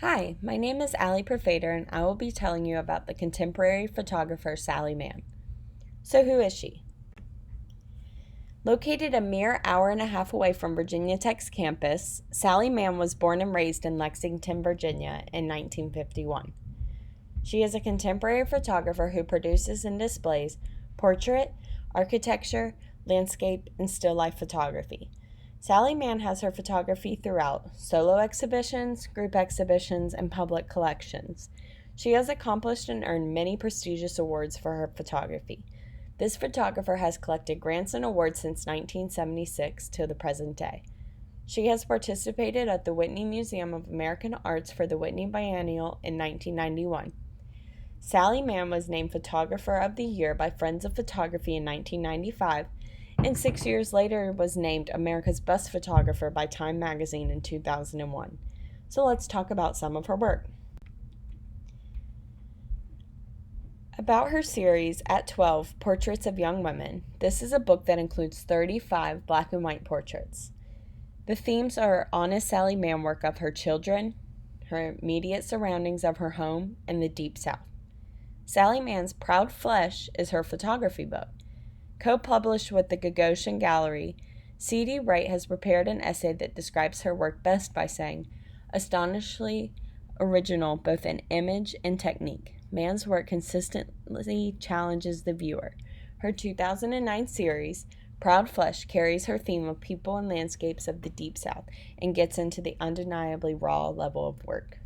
Hi, my name is Allie Perfatre, and I will be telling you about the contemporary photographer Sally Mann. So, who is she? Located a mere hour and a half away from Virginia Tech's campus, Sally Mann was born and raised in Lexington, Virginia in 1951. She is a contemporary photographer who produces and displays portrait, architecture, landscape, and still life photography. Sally Mann has her photography throughout solo exhibitions, group exhibitions, and public collections. She has accomplished and earned many prestigious awards for her photography. This photographer has collected grants and awards since 1976 to the present day. She has participated at the Whitney Museum of American Arts for the Whitney Biennial in 1991. Sally Mann was named Photographer of the Year by Friends of Photography in 1995, and 6 years later was named America's Best Photographer by Time magazine in 2001. So let's talk about some of her work. About her series, At 12, Portraits of Young Women, this is a book that includes 35 black and white portraits. The themes are honest Sally Mann work of her children, her immediate surroundings of her home, and the Deep South. Sally Mann's Proud Flesh is her photography book. Co-published with the Gagosian Gallery, C.D. Wright has prepared an essay that describes her work best by saying, astonishingly original both in image and technique. Mann's work consistently challenges the viewer. Her 2009 series, Proud Flesh, carries her theme of people and landscapes of the Deep South and gets into the undeniably raw level of work.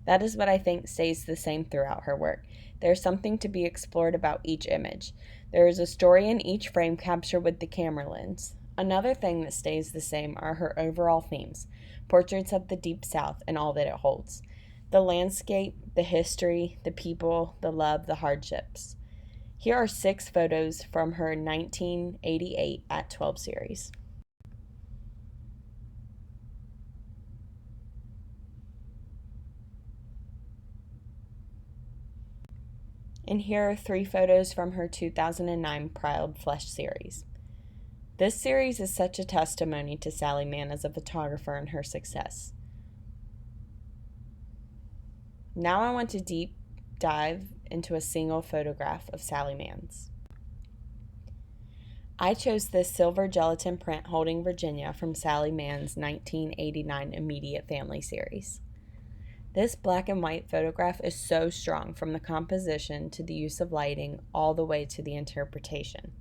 That is what I think stays the same throughout her work. There is something to be explored about each image. There is a story in each frame captured with the camera lens. Another thing that stays the same are her overall themes, portraits of the Deep South and all that it holds. The landscape, the history, the people, the love, the hardships. Here are 6 photos from her 1988 At 12 series. And here are 3 photos from her 2009 Proud Flesh series. This series is such a testimony to Sally Mann as a photographer and her success. Now I want to deep dive into a single photograph of Sally Mann's. I chose this silver gelatin print holding Virginia from Sally Mann's 1989 Immediate Family series. This black and white photograph is so strong from the composition to the use of lighting all the way to the interpretation.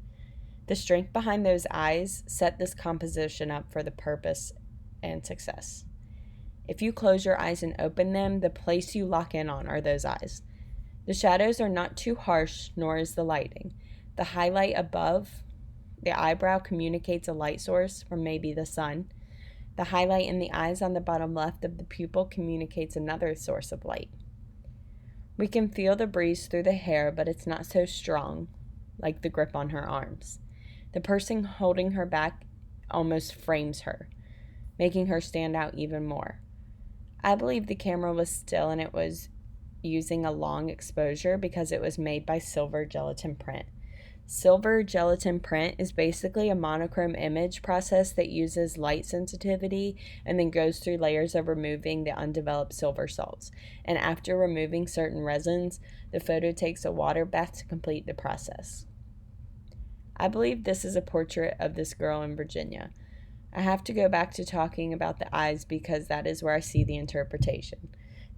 The strength behind those eyes set this composition up for the purpose and success. If you close your eyes and open them, the place you lock in on are those eyes. The shadows are not too harsh, nor is the lighting. The highlight above the eyebrow communicates a light source from maybe the sun. The highlight in the eyes on the bottom left of the pupil communicates another source of light. We can feel the breeze through the hair, but it's not so strong like the grip on her arms. The person holding her back almost frames her, making her stand out even more. I believe the camera was still and it was using a long exposure because it was made by silver gelatin print. Silver gelatin print is basically a monochrome image process that uses light sensitivity and then goes through layers of removing the undeveloped silver salts. And after removing certain resins, the photo takes a water bath to complete the process. I believe this is a portrait of this girl in Virginia. I have to go back to talking about the eyes because that is where I see the interpretation.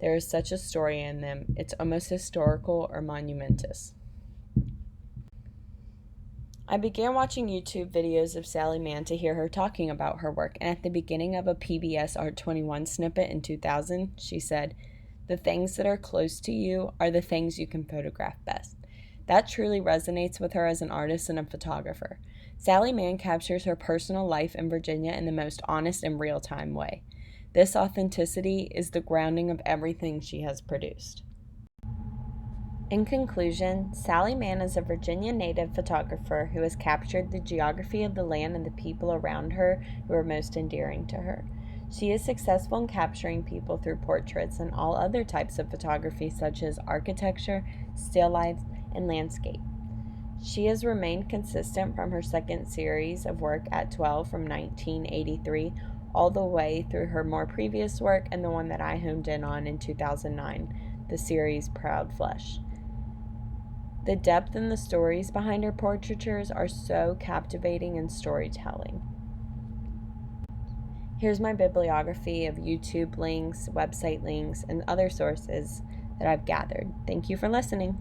There is such a story in them. It's almost historical or monumentous. I began watching YouTube videos of Sally Mann to hear her talking about her work, and at the beginning of a PBS Art 21 snippet in 2000, she said, "The things that are close to you are the things you can photograph best." That truly resonates with her as an artist and a photographer. Sally Mann captures her personal life in Virginia in the most honest and real-time way. This authenticity is the grounding of everything she has produced. In conclusion, Sally Mann is a Virginia native photographer who has captured the geography of the land and the people around her who are most endearing to her. She is successful in capturing people through portraits and all other types of photography such as architecture, still life, and landscape. She has remained consistent from her second series of work At 12 from 1983 all the way through her more previous work and the one that I honed in on in 2009, the series Proud Flesh. The depth and the stories behind her portraitures are so captivating in storytelling. Here's my bibliography of YouTube links, website links, and other sources that I've gathered. Thank you for listening.